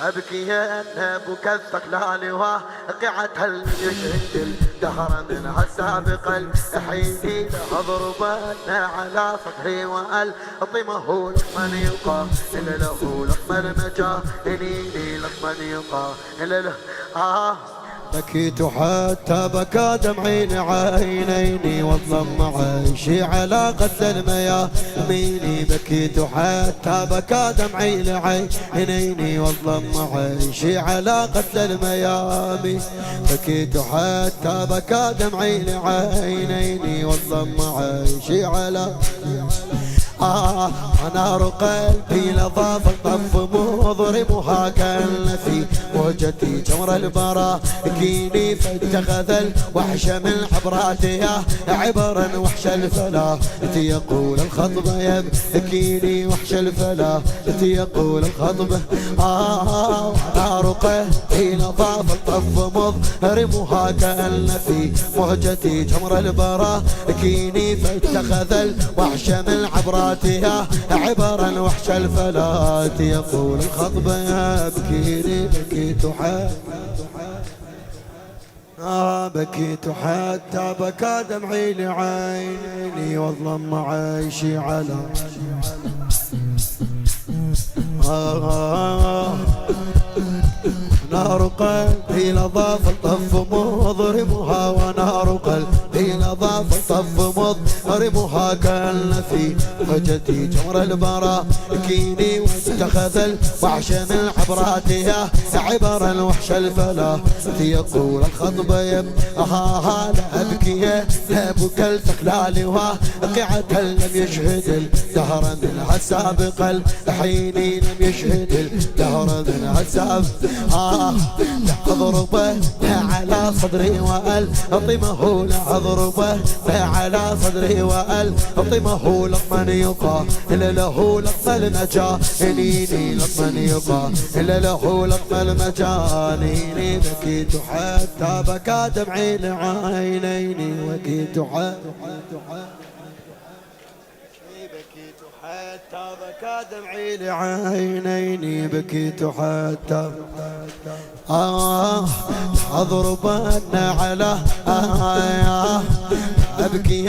أبكي يا بكى الثقلان واقعة يشد الدهر منها سابقا حيني أضربنا على صدري وألطمه لمن يلقى إلا له لطم المجانين لمن يلقى إلا له بكيت حتى بكى دمعي لعينيني وانضم عيشي على قتل الميامين. بكيت حتى بكى دمعي لعينيني وانضم عيشي على قتل الميامين. بكيت حتى بكى دمعي لعينيني وانضم عيشي على نار قلبي لظاف الطف مضرمها كان في موجتي جمر البراكين. فاتخذ الوحش من عبراتها عبرا وحش الفلا يقول الخطب يبكيني وحش الفلا يقول الخطب. نار قلبي لظاف الطف مضرمها كان في موجتي جمر البراكين. فاتخذ الوحش من عبراتها عبرا وحش الفلات يقول الخطب يبكيني. بكيت حتى بكى دمعي لعيني واظلم عيشي على نار قلبي لظاف الطف مضرمها ونار قلبي لظاف الطف مضرمها كان في حجتي جمر البراكين. واتخذ الوحش من عبراتها عبرا وحش الفلا يقول الخطب لا أبكي بكى الثقلان واقعة لم يشهد الدهر منها سابق الحين لم يشهد الدهر منها سابق. أضربه على صدري وألطمه أضربه على صدري وألطمه لمن يقى إلا له لطم المجانين لمن يقى إلا له لطم المجانين. بكيت حتى بكى دمعي لعينيني وكيت حتى بكى دمعي لعينيني. بكيت حتى أضربن على أبكي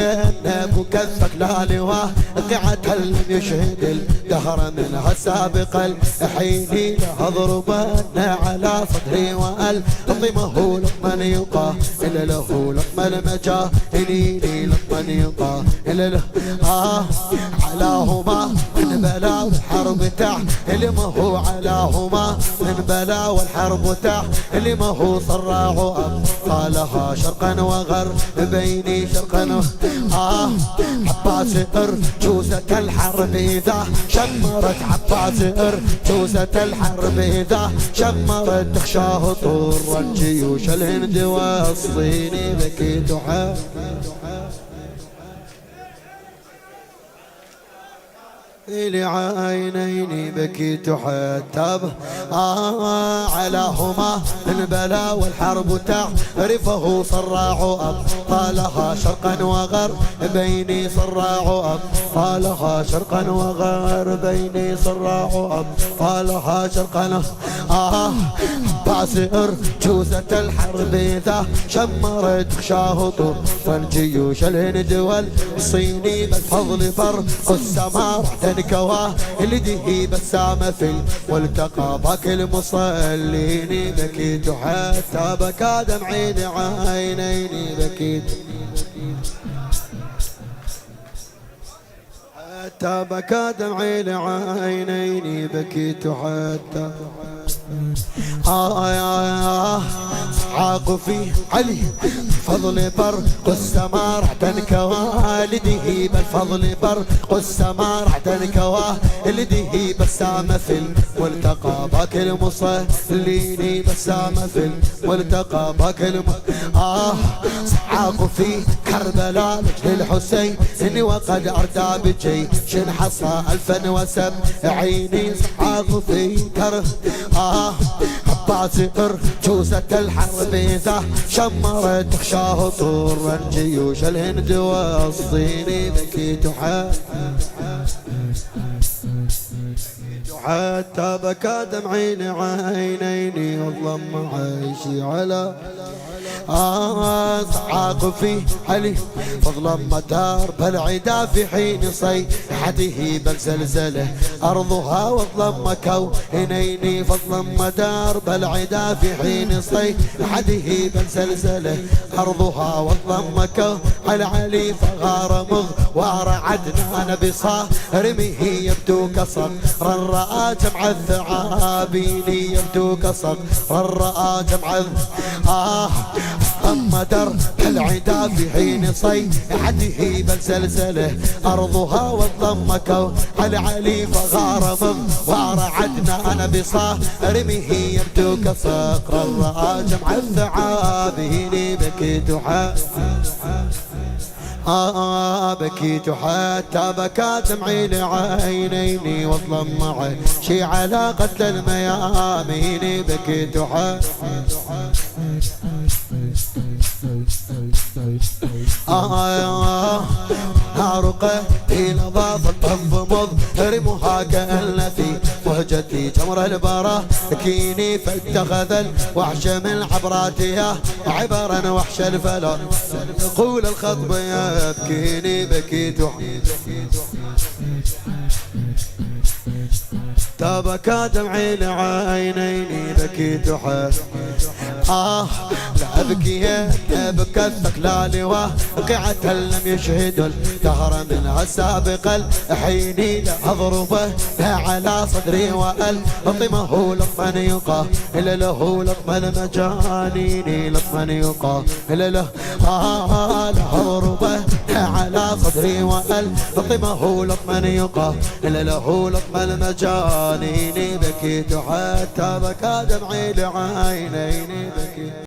بكى الثقلان واقعة لم يشهد الدهر منها سابق الحين. أضربن على صدري وألطمه لمن يلقى إلا له لطم المجانين لمن يلقى إلا له علاهما من بلا والحرب تعلمه علاهما من بلا والحرب تعلمه صراع أبطالها شرقا وغرب بيني شرقا عباس أرجوزة الحرب إذا شمرت عباس أرجوزة الحرب إذا شمرت تخشاه طور الجيوش الهند والصين. بكيت لعينيني. بكيت حتى علاهما البلا والحرب تعرفه صراع أبطالها شرقا وغرب بيني صراع أبطالها شرقا وغرب بيني صراع أبطالها شرقا عباس أرجوزة الحرب إذا شمرت تخشاه طوف الجيوش الهند والصيني. بالفضل فرق السماء تنكوا لده بسامة في والتقى باك المصلين. بكيت حتى بكى دمعي لعينيني. بكيت حتى بكى دمعي لعينيني. بكيت حتى صعاق في علي فضل برق السماء رعدا كوالده. بالفضل برق السماء رعدا كوالده بسامة في الملتقى باك المصلين. بسامة في الملتقى باك صعاق في كربلاء لجل الحسين إني وقد أردى بجيش حصى 1070. صعاق في كربلاء عباس أرجوزة الحرب إذا شمرت تخشاه طور الجيوش الهند والصين. بكيت حتى بكى دمعي لعينيني وظلم عيشي على صعاق في علي فظلم درب العدا في حين صيحته بل زلزله أرضها وظلم كونيني فظلم درب العدا في حين صيحته بل زلزله أرضها وظلم كون علي فغار مغوار عدنان بصارمه يبدو كصقر رأى جمع الثعابين يبدو كصقر رأى جمع أما درب العدا في حين صيحته بل زلزله أرضها والضم كون علي فغار مغوار عدنان بصارمه يبدو كصقر رأى جمع الثعابين بكيت بكيت حتى بكى دمعي لعينيني واظلم عيشي على قتل الميامين بكيت نار قتيل ضافت تنضمض رمها كأن في مهجتي جمر البراكين فاتخذ الوحش من عبراتها عبرا وحش الفلا قول الخطب يبكيني بكيت تبكى دمعي لعينيني بكيت لا أبكي أبكى الثقلال واقعة لم يشهد الدهر منها سابق الحين لا أضربه على صدري وألطمه لطما يقى إلا له لطم المجانين لطما يقى إلا له لا أضربه على صدري وألطمه لطما يقى إلا له لطم المجانين بكيت حتى بكى دمعي لعينيني بكيت